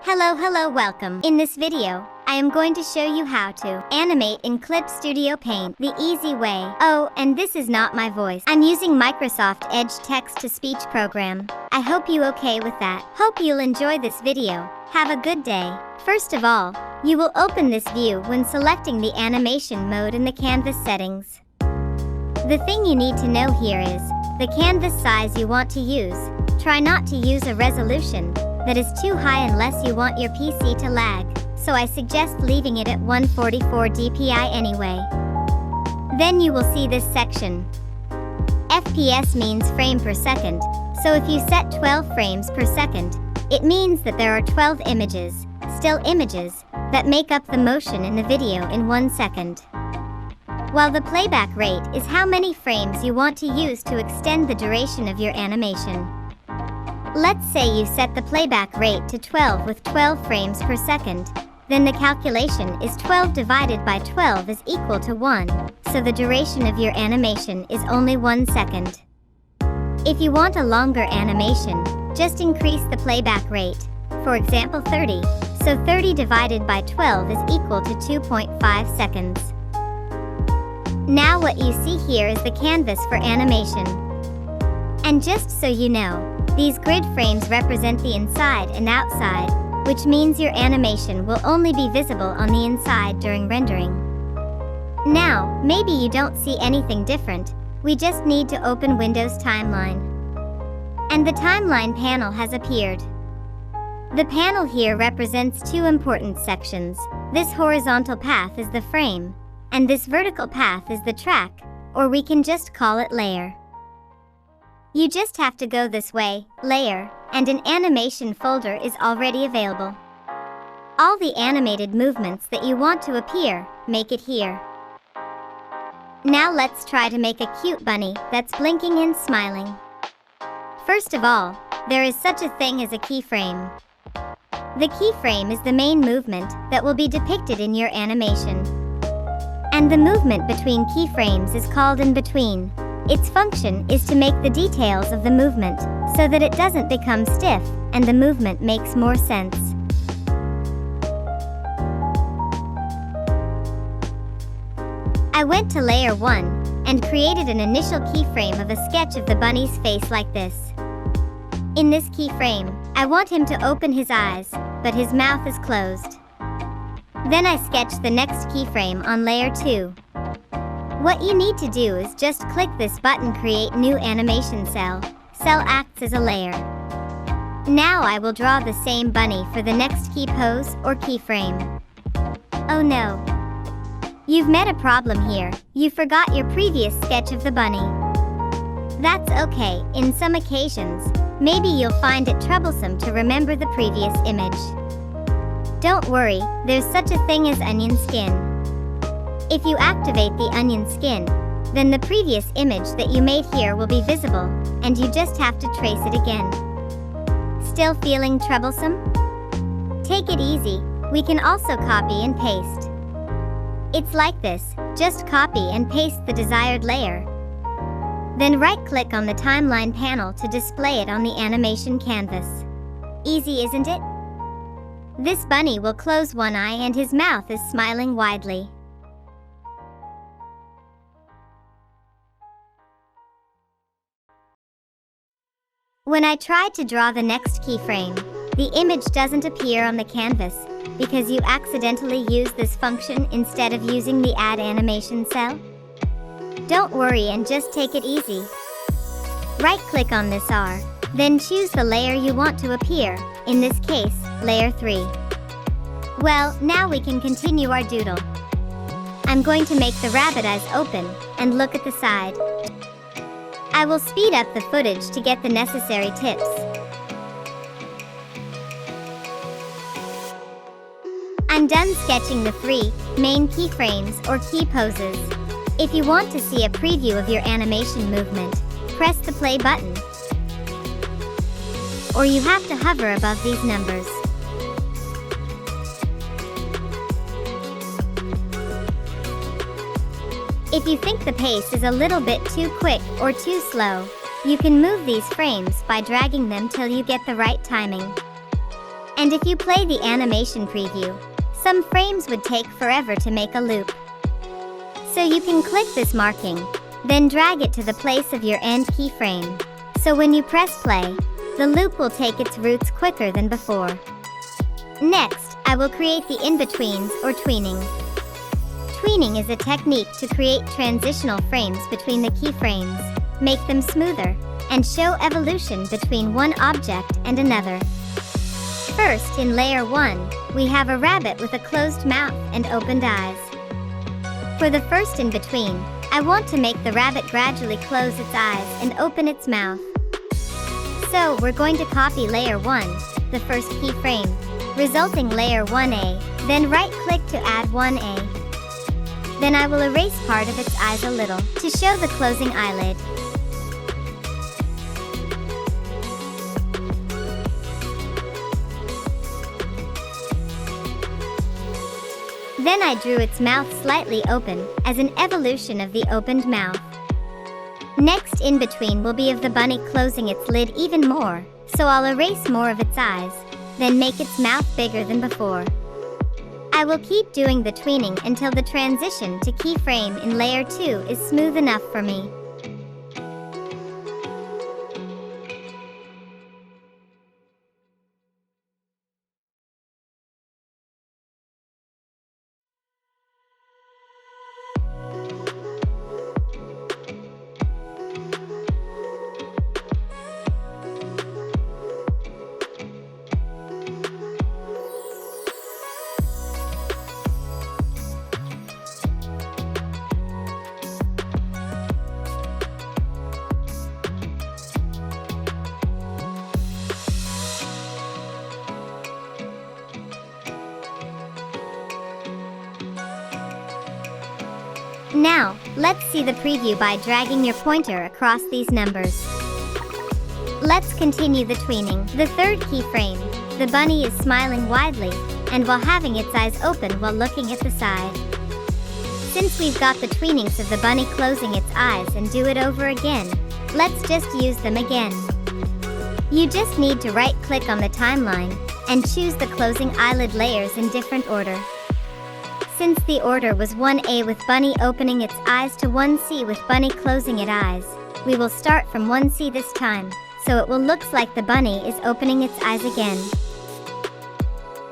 Hello, welcome. In this video, I am going to show you how to animate in Clip Studio Paint the easy way. Oh, and this is not my voice. I'm using Microsoft Edge text-to-speech program. I hope you okay with that. Hope you'll enjoy this video. Have a good day. First of all, you will open this view when selecting the animation mode in the canvas settings. The thing you need to know here is the canvas size you want to use. Try not to use a resolution that is too high unless you want your PC to lag, so I suggest leaving it at 144 dpi anyway. Then you will see this section. FPS means frame per second, so if you set 12 frames per second, it means that there are 12 images, still images, that make up the motion in the video in 1 second. While the playback rate is how many frames you want to use to extend the duration of your animation. Let's say you set the playback rate to 12 with 12 frames per second. Then the calculation is 12 divided by 12 is equal to 1, so the duration of your animation is only 1 second. If you want a longer animation, just increase the playback rate, for example 30, so 30 divided by 12 is equal to 2.5 seconds. Now what you see here is the canvas for animation. And just so you know, these grid frames represent the inside and outside, which means your animation will only be visible on the inside during rendering. Now, maybe you don't see anything different, we just need to open Windows Timeline. And the Timeline panel has appeared. The panel here represents two important sections. This horizontal path is the frame, and this vertical path is the track, or we can just call it layer. You just have to go this way, layer, and an animation folder is already available. All the animated movements that you want to appear, make it here. Now let's try to make a cute bunny that's blinking and smiling. First of all, there is such a thing as a keyframe. The keyframe is the main movement that will be depicted in your animation. And the movement between keyframes is called in between. Its function is to make the details of the movement so that it doesn't become stiff and the movement makes more sense. I went to layer 1 and created an initial keyframe of a sketch of the bunny's face like this. In this keyframe, I want him to open his eyes, but his mouth is closed. Then I sketched the next keyframe on layer 2. What you need to do is just click this button, create new animation cell. Cell acts as a layer. Now I will draw the same bunny for the next key pose or keyframe. Oh no. You've met a problem here. You forgot your previous sketch of the bunny. That's okay, in some occasions, maybe you'll find it troublesome to remember the previous image. Don't worry, there's such a thing as onion skin. If you activate the onion skin, then the previous image that you made here will be visible, and you just have to trace it again. Still feeling troublesome? Take it easy, we can also copy and paste. It's like this, just copy and paste the desired layer. Then right-click on the timeline panel to display it on the animation canvas. Easy, isn't it? This bunny will close one eye and his mouth is smiling widely. When I tried to draw the next keyframe, the image doesn't appear on the canvas because you accidentally used this function instead of using the Add Animation cell. Don't worry and just take it easy. Right-click on this R, then choose the layer you want to appear, in this case, layer 3. Well, now we can continue our doodle. I'm going to make the rabbit eyes open and look at the side. I will speed up the footage to get the necessary tips. I'm done sketching the 3 main keyframes or key poses. If you want to see a preview of your animation movement, press the play button. Or you have to hover above these numbers. If you think the pace is a little bit too quick or too slow, you can move these frames by dragging them till you get the right timing. And if you play the animation preview, some frames would take forever to make a loop. So you can click this marking, then drag it to the place of your end keyframe. So when you press play, the loop will take its roots quicker than before. Next, I will create the in-betweens or tweening. Tweening is a technique to create transitional frames between the keyframes, make them smoother, and show evolution between one object and another. First, in layer 1, we have a rabbit with a closed mouth and opened eyes. For the first in-between, I want to make the rabbit gradually close its eyes and open its mouth. So we're going to copy layer 1, the first keyframe, resulting layer 1A, then right-click to add 1A. Then I will erase part of its eyes a little, to show the closing eyelid. Then I drew its mouth slightly open, as an evolution of the opened mouth. Next in-between will be of the bunny closing its lid even more, so I'll erase more of its eyes, then make its mouth bigger than before. I will keep doing the tweening until the transition to keyframe in layer 2 is smooth enough for me. Now, let's see the preview by dragging your pointer across these numbers. Let's continue the tweening. The third keyframe, the bunny is smiling widely, and while having its eyes open while looking at the side. Since we've got the tweenings of the bunny closing its eyes and do it over again, let's just use them again. You just need to right-click on the timeline, and choose the closing eyelid layers in different order. Since the order was 1A with bunny opening its eyes to 1C with bunny closing its eyes, we will start from 1C this time, so it will look like the bunny is opening its eyes again.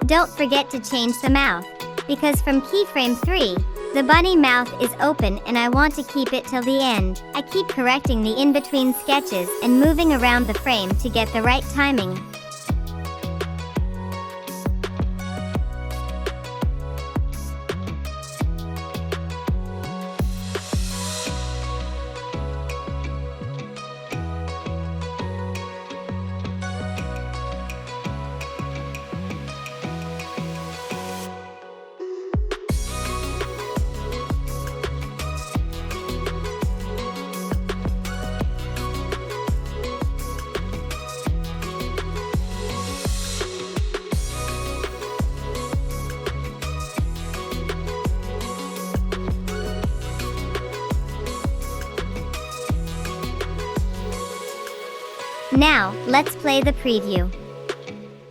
Don't forget to change the mouth, because from keyframe 3, the bunny mouth is open and I want to keep it till the end. I keep correcting the in-between sketches and moving around the frame to get the right timing. Now, let's play the preview.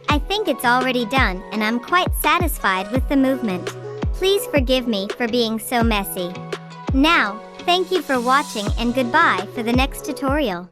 I think it's already done and I'm quite satisfied with the movement. Please forgive me for being so messy. Now, thank you for watching and goodbye for the next tutorial.